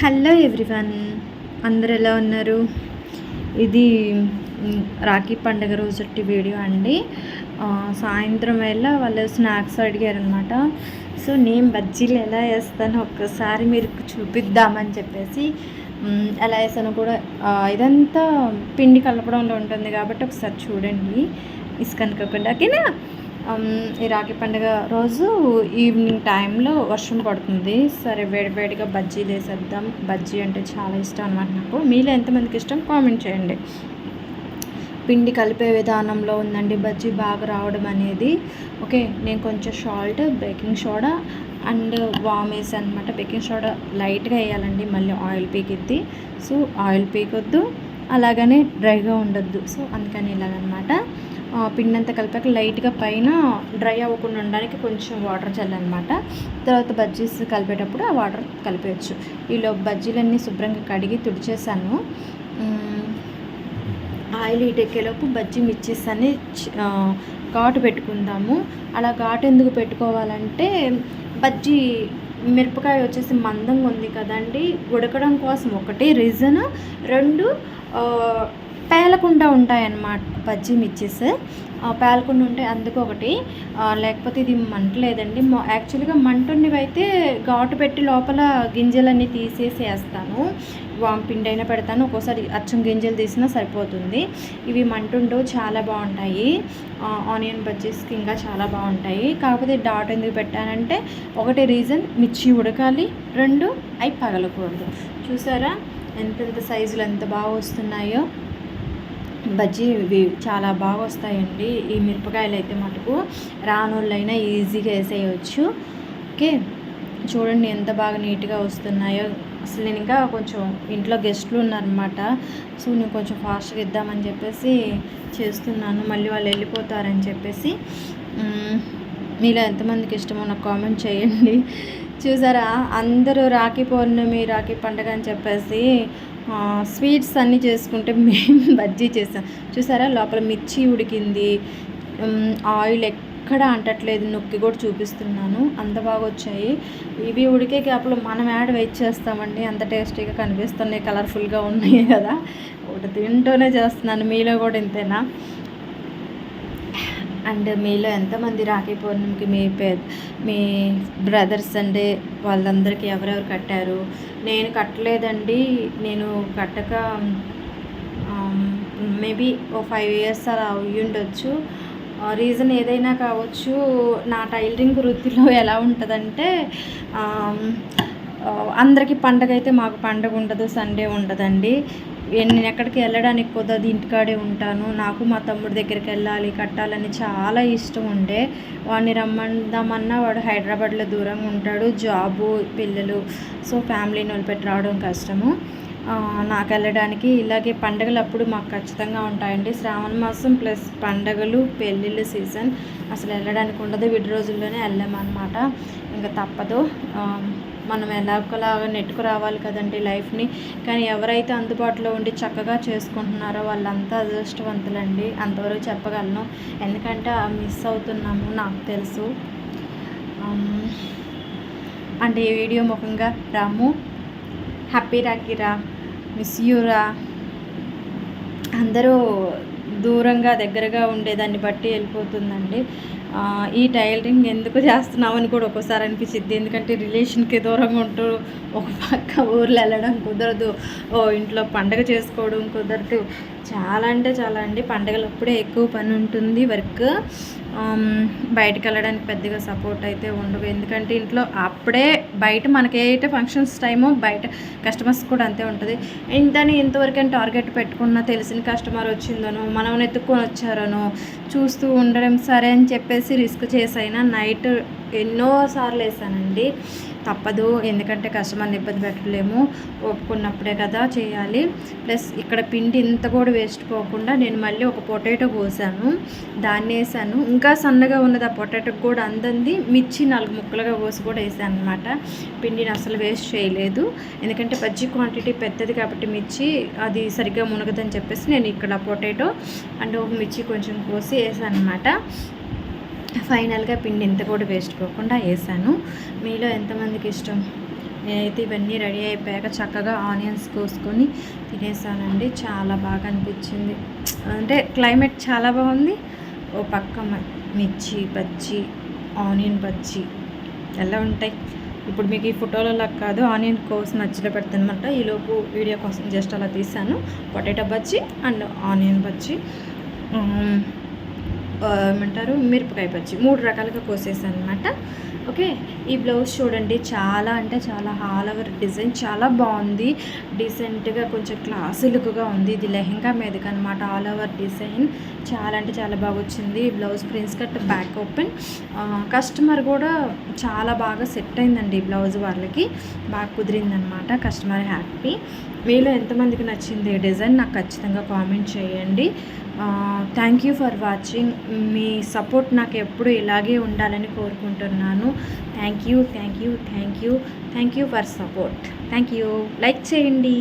Hello everyone, అందరు ఎలా ఉన్నారు? ఇది రాఖీ పండుగ రోజుటి వీడియో అండి. సాయంత్రం వేళ వాళ్ళు స్నాక్స్ అడిగారనమాట. సో నేను బజ్జీలు ఎలా వేస్తానో ఒక్కసారి మీరు చూపిద్దామని చెప్పేసి ఎలా వేస్తానో కూడా ఇదంతా పిండి కలపడంలో ఉంటుంది కాబట్టి ఒకసారి చూడండి ఇసుకనుకోకుండా. ఓకేనా? ఈ రాఖీ పండుగ రోజు ఈవినింగ్ టైంలో వర్షం పడుతుంది. సరే వేడివేడిగా బజ్జీలు వేసేద్దాం. బజ్జీ అంటే చాలా ఇష్టం అనమాట నాకు. మీలో ఎంతమందికి ఇష్టం కామెంట్ చేయండి. పిండి కలిపే విధానంలో ఉందండి బజ్జీ బాగా రావడం అనేది. ఓకే, నేను కొంచెం salt, baking soda and warm వేసాను అనమాట. బేకింగ్ సోడా లైట్గా వేయాలండి, మళ్ళీ ఆయిల్ పీకిద్ది. సో ఆయిల్ పీకొద్దు, అలాగనే డ్రైగా ఉండొద్దు. సో అందుకని ఇలాగనమాట. పిండి అంతా కలిపాక లైట్గా పైన డ్రై అవ్వకుండా ఉండడానికి కొంచెం వాటర్ చల్లనమాట. తర్వాత బజ్జీస్ కలిపేటప్పుడు ఆ వాటర్ కలిపేయచ్చు. ఈలో బజ్జీలన్నీ శుభ్రంగా కడిగి తుడిచేసాను. ఆయిల్ ఎక్కేలోపు బజ్జీ మిర్చీస్ అన్ని ఘాటు పెట్టుకుందాము. అలా ఘాటు ఎందుకు పెట్టుకోవాలంటే బజ్జీ మిరపకాయ వచ్చేసి మందంగా ఉంది కదండి, ఉడకడం కోసం ఒకటి రీజన్. రెండు, పేలకుండా ఉంటాయన్నమాట బజ్జీ మిర్చీస్. పేలకుండా ఉంటాయి అందుకు ఒకటి. లేకపోతే ఇది మంట లేదండి. యాక్చువల్గా మంట ఉన్నవి అయితే ఘాటు పెట్టి లోపల గింజలన్నీ తీసేసి వేస్తాను. పిండి అయినా పెడతాను, ఒక్కోసారి అచ్చం గింజలు తీసినా సరిపోతుంది. ఇవి మంటుండవు, చాలా బాగుంటాయి. ఆనియన్ బజ్జీస్కి ఇంకా చాలా బాగుంటాయి. కాకపోతే డాట్ ఎందుకు పెట్టానంటే ఒకటి రీజన్, మిర్చి ఉడకాలి. రెండు, అవి పగలకూడదు. చూసారా ఎంతెంత సైజులు ఎంత బాగా వస్తున్నాయో. బజ్జీ ఇవి చాలా బాగా వస్తాయండి. ఈ మిరపకాయలు అయితే మటుకు రానోళ్ళైనా ఈజీగా వేసేయచ్చు. ఓకే, చూడండి ఎంత బాగా నీట్గా వస్తున్నాయో. అసలు నేను ఇంకా కొంచెం ఇంట్లో గెస్ట్లు ఉన్నారనమాట. సో నేను కొంచెం ఫాస్ట్గా ఇద్దామని చెప్పేసి చేస్తున్నాను, మళ్ళీ వాళ్ళు వెళ్ళిపోతారని చెప్పేసి. మీలో ఎంతమందికి ఇష్టమో నాకు కామెంట్ చేయండి. చూసారా, అందరూ రాఖీ పౌర్ణమి, రాఖీ పండుగ అని చెప్పేసి స్వీట్స్ అన్నీ చేసుకుంటే మేము బజ్జీ చేసాం. చూసారా, లోపల మిర్చి ఉడికింది, ఆయిల్ ఎక్కడ అంటట్లేదు, నొక్కి కూడా చూపిస్తున్నాను, అంత బాగా వచ్చాయి. ఇవి ఉడికే గ్యాప్లో మనం యాడ్ వెయిట్ చేస్తామండి, అంత టేస్టీగా కనిపిస్తున్నాయి, కలర్ఫుల్గా ఉన్నాయి కదా. ఒకటి తింటూనే చేస్తున్నాను. మీలో కూడా ఇంతేనా? అండ్ మీలో ఎంతమంది రాఖీ పౌర్ణమికి మీ బ్రదర్స్ అంటే వాళ్ళందరికీ ఎవరెవరు కట్టారు? నేను కట్టలేదండి. నేను కట్టక మేబీ ఓ 5 years అలా అయ్యి ఉండొచ్చు. రీజన్ ఏదైనా కావచ్చు. నా టైలరింగ్ వృత్తిలో ఎలా ఉంటుందంటే అందరికీ పండగ అయితే మాకు పండగ ఉండదు, సండే ఉండదండి. నేను ఎక్కడికి వెళ్ళడానికి కుదరదు, ఇంటికాడే ఉంటాను. నాకు మా తమ్ముడి దగ్గరికి వెళ్ళాలి, కట్టాలని చాలా ఇష్టం ఉండే. వాడిని రమ్మందామన్నా వాడు హైదరాబాద్లో దూరంగా ఉంటాడు, జాబు, పిల్లలు. సో ఫ్యామిలీని వదిలిపెట్టి రావడం కష్టము. నాకు వెళ్ళడానికి. ఇలాగే పండుగలు అప్పుడు మాకు ఖచ్చితంగా ఉంటాయండి. శ్రావణ మాసం ప్లస్ పండుగలు, పెళ్ళిళ్ళ సీజన్, అసలు వెళ్ళడానికి ఉండదు. విడి రోజుల్లోనే వెళ్ళామన్నమాట. ఇంకా తప్పదు, మనం ఎలాగోలాగా నెట్టుకు రావాలి కదండి లైఫ్ని. కానీ ఎవరైతే అందుబాటులో ఉండి చక్కగా చేసుకుంటున్నారో వాళ్ళంతా అదృష్టవంతులండి, అంతవరకు చెప్పగలను. ఎందుకంటే మిస్ అవుతున్నాము, నాకు తెలుసు. అంటే ఈ వీడియో ముఖంగా రాము, హ్యాపీ రాఖీరా, మిస్ యూరా. అందరూ దూరంగా దగ్గరగా ఉండేదాన్ని బట్టి వెళ్ళిపోతుందండి. ఈ టైలరింగ్ ఎందుకు చేస్తున్నామని కూడా ఒక్కోసారి అనిపించింది. ఎందుకంటే రిలేషన్కి దూరంగా ఉంటూ ఒక పక్క ఊర్లో వెళ్ళడం కుదరదు, ఇంట్లో పండగ చేసుకోవడం కుదరదు. చాలా అంటే చాలా అండి. పండగలు అప్పుడే ఎక్కువ పని ఉంటుంది, వర్క్. బయటకు వెళ్ళడానికి పెద్దగా సపోర్ట్ అయితే ఉండవు. ఎందుకంటే ఇంట్లో అప్పుడే బయట మనకి ఏదైతే ఫంక్షన్స్ టైమో బయట కస్టమర్స్ కూడా అంతే ఉంటుంది. ఇంతవరకు టార్గెట్ పెట్టుకున్న తెలిసిన కస్టమర్ వచ్చిందనో, మనం ఎత్తుక్కొని వచ్చారనో చూస్తూ ఉండడం సరే అని చెప్పేసి రిస్క్ చేసైనా నైట్ ఎన్నోసార్లు వేసానండి. తప్పదు, ఎందుకంటే కస్టమర్ని ఇబ్బంది పెట్టలేము. ఒప్పుకున్నప్పుడే కదా చేయాలి. ప్లస్ ఇక్కడ పిండి ఇంత కూడా వేస్ట్ పోకుండా నేను మళ్ళీ ఒక పొటాటో కోసాను, దాన్ని వేసాను. ఇంకా సన్నగా ఉన్నది ఆ పొటాటోకి కూడా అందంది. మిర్చి 4 ముక్కలుగా కోసి కూడా వేసాను అనమాట. పిండిని అసలు వేస్ట్ చేయలేదు, ఎందుకంటే బజ్జీ క్వాంటిటీ పెద్దది కాబట్టి మిర్చి అది సరిగ్గా మునగదని చెప్పేసి నేను ఇక్కడ పొటాటో అండ్ ఒక మిర్చి కొంచెం కోసి వేసాను అనమాట. ఫైనల్గా పిండి ఇంత కూడా వేస్ట్ పోకుండా వేసాను. మీలో ఎంతమందికి ఇష్టం? నేనైతే ఇవన్నీ రెడీ అయిపోయాక చక్కగా ఆనియన్స్ కోసుకొని తినేసానండి. చాలా బాగా అనిపించింది. అంటే క్లైమేట్ చాలా బాగుంది. ఓ పక్క మిర్చి బజ్జీ, ఆనియన్ బజ్జీ ఎలా ఉంటాయి. ఇప్పుడు మీకు ఈ ఫోటోలలో కాదు, ఆనియన్ కోసి మధ్యలో పెడతానమాట. ఈలోపు వీడియో కోసం జస్ట్ అలా తీసాను. Potato bajji and onion bajji, ఏమంటారు మిరపకాయ బజ్జీ, 3 రకాలుగా కోసేసాను అనమాట. ఓకే, ఈ బ్లౌజ్ చూడండి, చాలా అంటే చాలా ఆల్ ఓవర్ డిజైన్ చాలా బాగుంది. డీసెంట్గా కొంచెం క్లాసీ లుక్గా ఉంది. ఇది లెహెంగా మీదకి అనమాట. ఆల్ ఓవర్ డిజైన్ చాలా అంటే చాలా బాగా వచ్చింది. Blouse prince cut, back open. Customer కూడా చాలా బాగా సెట్ అయిందండి. ఈ బ్లౌజ్ వాళ్ళకి బాగా కుదిరిందనమాట. Customer happy. మీలో ఎంతమందికి నచ్చింది ఈ డిజైన్ నాకు ఖచ్చితంగా కామెంట్ చేయండి. Thank you for watching. Me support నాకు ఎప్పుడు ఇలాగే ఉండాలని కోరుకుంటున్నాను. Thank you for support. Thank you. Like చేయండి.